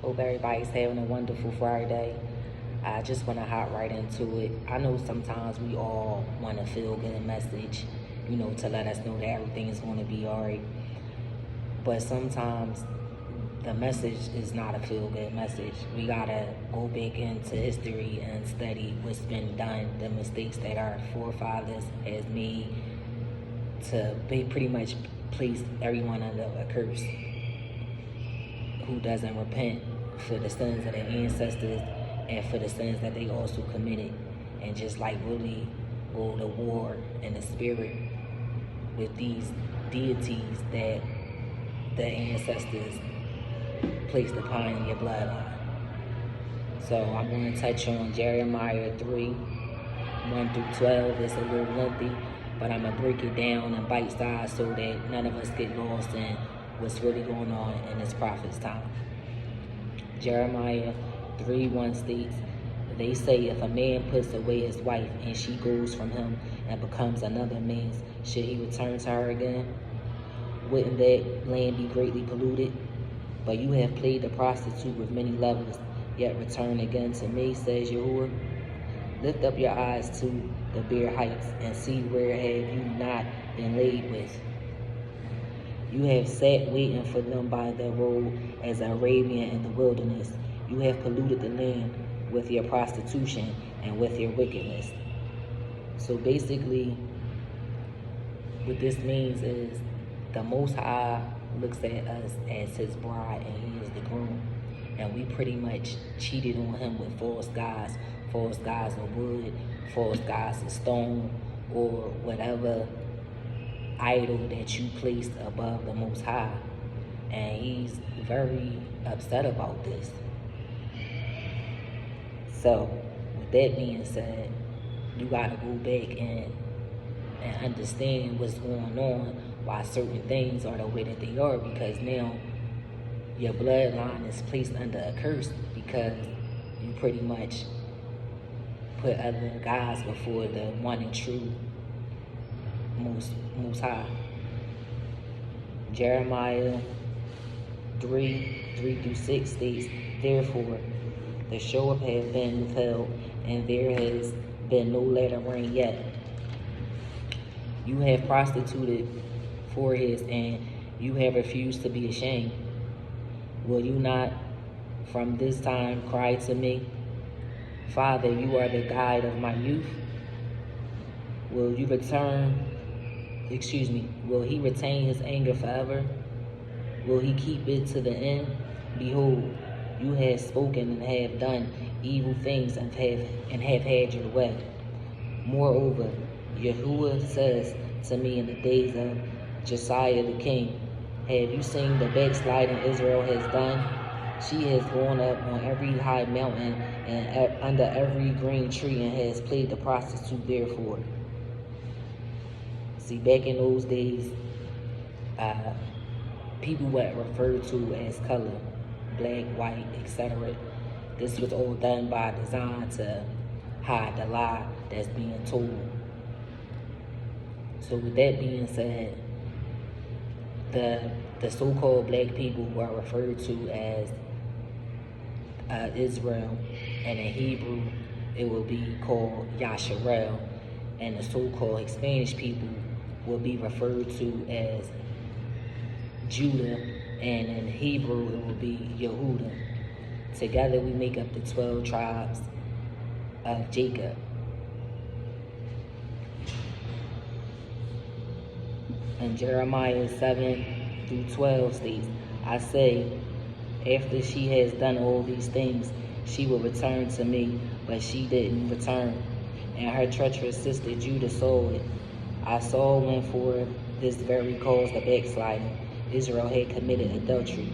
Hope everybody's having a wonderful Friday. I just want to hop right into it. I know sometimes we all want to feel good message, to let us know that everything is going to be all right. But sometimes the message is not a feel good message. We got to go back into history and study what's been done, the mistakes that our forefathers has made to be pretty much place everyone under a curse who doesn't repent for the sins of their ancestors and for the sins that they also committed, and just like really go to war in the spirit with these deities that the ancestors placed upon your bloodline. So I'm going to touch on Jeremiah 3, 1 through 12. It's a little lengthy, but I'm going to break it down in bite size so that none of us get lost in what's really going on in this prophet's time. Jeremiah 3:1 states, "They say if a man puts away his wife and she goes from him and becomes another man's, should he return to her again? Wouldn't that land be greatly polluted? But you have played the prostitute with many lovers, yet return again to me, says Yahuwah. Lift up your eyes to the bare heights and see where have you not been laid with. You have sat waiting for them by the road as an Arabian in the wilderness. You have polluted the land with your prostitution and with your wickedness." So basically, what this means is the Most High looks at us as his bride and he is the groom. And we pretty much cheated on him with false gods of wood, false gods of stone, or whatever idol that you placed above the Most High. And he's very upset about this. So with that being said, you got to go back and understand what's going on, why certain things are the way that they are, because now your bloodline is placed under a curse because you pretty much put other gods before the one and true Most High. Jeremiah 3 through 6 states, "Therefore, the Shoah have been withheld, and there has been no latter rain yet. You have prostituted foreheads, and you have refused to be ashamed. Will you not from this time cry to me, Father, you are the guide of my youth? Will he retain his anger forever? Will he keep it to the end? Behold, you have spoken and have done evil things and have had your way. Moreover, Yahuwah says to me in the days of Josiah the king, have you seen the backsliding Israel has done? She has gone up on every high mountain and under every green tree and has played the prostitute therefore." See, back in those days, people were referred to as color, black, white, etc. This was all done by design to hide the lie that's being told. So with that being said, the so-called black people were referred to as Israel, and in Hebrew it will be called Yasharel, and the so-called Spanish people will be referred to as Judah, and in Hebrew it will be Yehuda. Together we make up the 12 tribes of Jacob. And Jeremiah 7 through 12 states, "I say, after she has done all these things, she will return to me, but she didn't return. And her treacherous sister Judah saw it. I saw when for this very cause the backsliding Israel had committed adultery.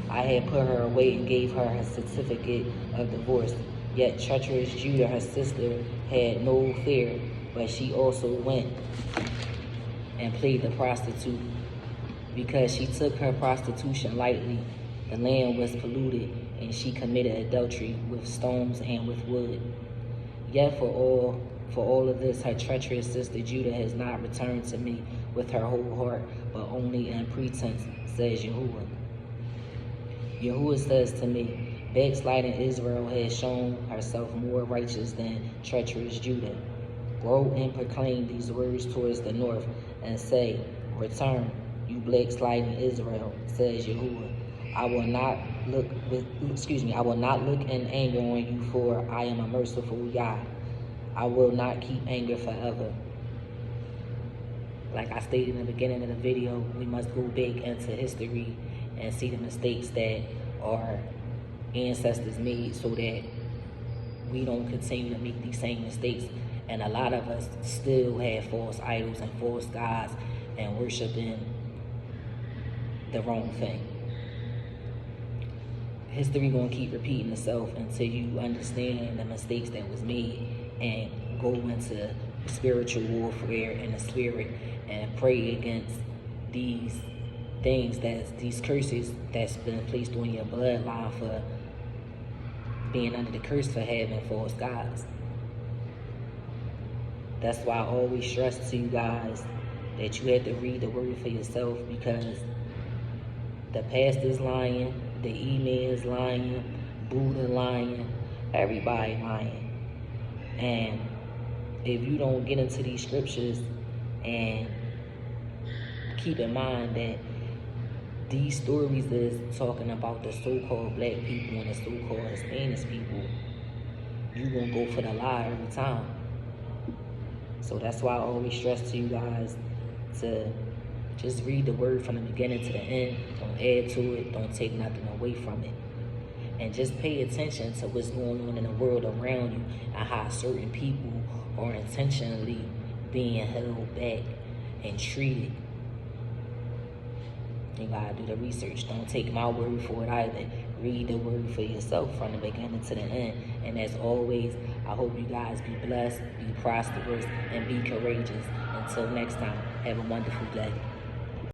I had put her away and gave her her certificate of divorce. Yet treacherous Judah, her sister, had no fear, but she also went and played the prostitute. Because she took her prostitution lightly, the land was polluted, and she committed adultery with stones and with wood. Yet for all of this, her treacherous sister Judah has not returned to me with her whole heart, but only in pretense, says Yahuwah. Yahuwah says to me, Backsliding Israel has shown herself more righteous than treacherous Judah. Go and proclaim these words towards the north, and say, Return, you backsliding Israel, says Yahuwah. I will not look in anger on you, for I am a merciful Yah. I will not keep anger forever. Like I stated in the beginning of the video, we must go back into history and see the mistakes that our ancestors made so that we don't continue to make these same mistakes. And a lot of us still have false idols and false gods and worshiping the wrong thing. History gonna keep repeating itself until you understand the mistakes that was made and go into spiritual warfare in the spirit and pray against these things, these curses that's been placed on your bloodline for being under the curse for having false gods. That's why I always stress to you guys that you have to read the word for yourself, because the pastor's lying, the email's lying, Buddha lying, everybody lying. And if you don't get into these scriptures and keep in mind that these stories is talking about the so-called black people and the so-called Hispanic people, you're going to go for the lie every time. So that's why I always stress to you guys to just read the word from the beginning to the end. Don't add to it. Don't take nothing away from it. And just pay attention to what's going on in the world around you and how certain people are intentionally being held back and treated. You gotta do the research. Don't take my word for it either. Read the word for yourself from the beginning to the end. And as always, I hope you guys be blessed, be prosperous, and be courageous. Until next time, have a wonderful day.